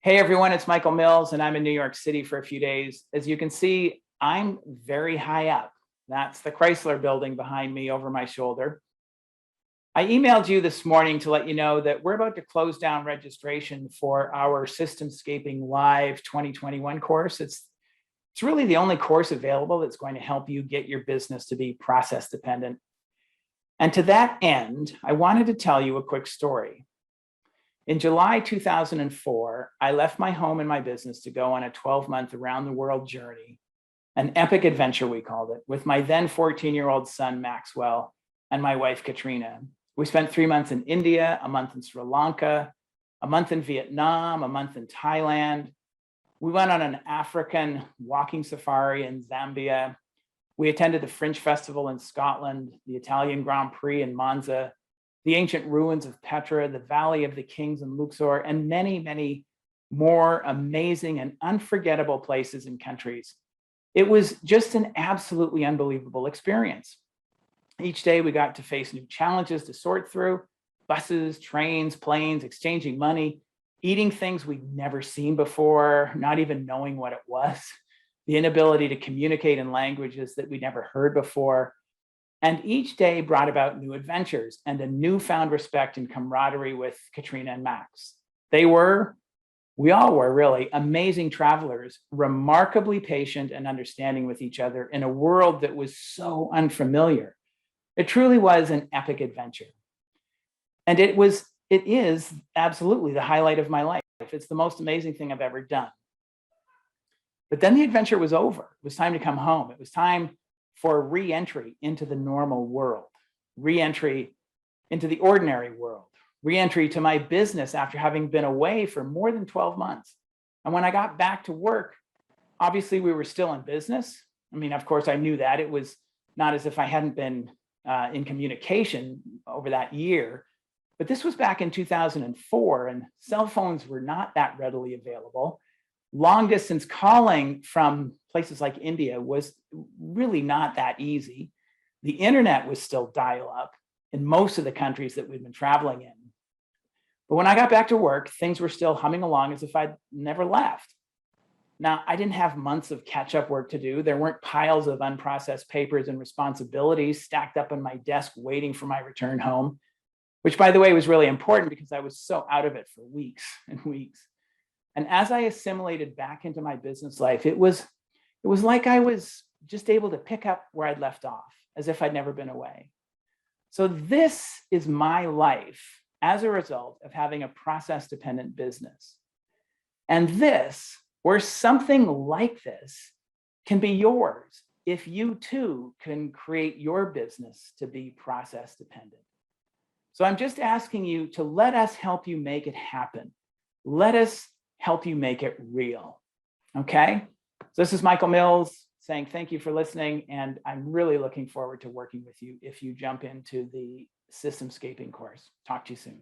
Hey everyone, it's Michael Mills and I'm in New York City for a few days. As you can see, I'm very high up. That's the Chrysler building behind me over my shoulder. I emailed you this morning to let you know that we're about to close down registration for our Systemscaping Live 2021 course. It's really the only course available that's going to help you get your business to be process dependent. And to that end, I wanted to tell you a quick story. In July 2004, I left my home and my business to go on a 12-month around the world journey, an epic adventure we called it, with my then 14-year-old son, Maxwell, and my wife, Katrina. We spent 3 months in India, a month in Sri Lanka, a month in Vietnam, a month in Thailand. We went on an African walking safari in Zambia. We attended the Fringe Festival in Scotland, the Italian Grand Prix in Monza, the ancient ruins of Petra, the Valley of the Kings in Luxor, and many, many more amazing and unforgettable places and countries. It was just an absolutely unbelievable experience. Each day we got to face new challenges to sort through: buses, trains, planes, exchanging money, eating things we'd never seen before, not even knowing what it was, the inability to communicate in languages that we'd never heard before. And each day brought about new adventures and a newfound respect and camaraderie with Katrina and Max. We all were really amazing travelers, remarkably patient and understanding with each other in a world that was so unfamiliar. It truly was an epic adventure. And it is absolutely the highlight of my life. It's the most amazing thing I've ever done. But then the adventure was over. It was time to come home. It was time for re-entry into the normal world, re-entry into the ordinary world, re-entry to my business after having been away for more than 12 months. And when I got back to work, obviously we were still in business. I mean, of course, I knew that. It was not as if I hadn't been in communication over that year, but this was back in 2004 and cell phones were not that readily available. Long distance calling from places like India was really not that easy. The internet was still dial-up in most of the countries that we'd been traveling in. But when I got back to work, things were still humming along as if I'd never left. Now, I didn't have months of catch-up work to do. There weren't piles of unprocessed papers and responsibilities stacked up on my desk waiting for my return home, which, by the way, was really important because I was so out of it for weeks and weeks. And as I assimilated back into my business life, it was like I was just able to pick up where I'd left off, as if I'd never been away. So this is my life as a result of having a process-dependent business. And this, or something like this, can be yours if you too can create your business to be process-dependent. So I'm just asking you to let us help you make it happen. Let us help you make it real. Okay? So this is Michael Mills saying thank you for listening, and I'm really looking forward to working with you if you jump into the Systemscaping course. Talk to you soon.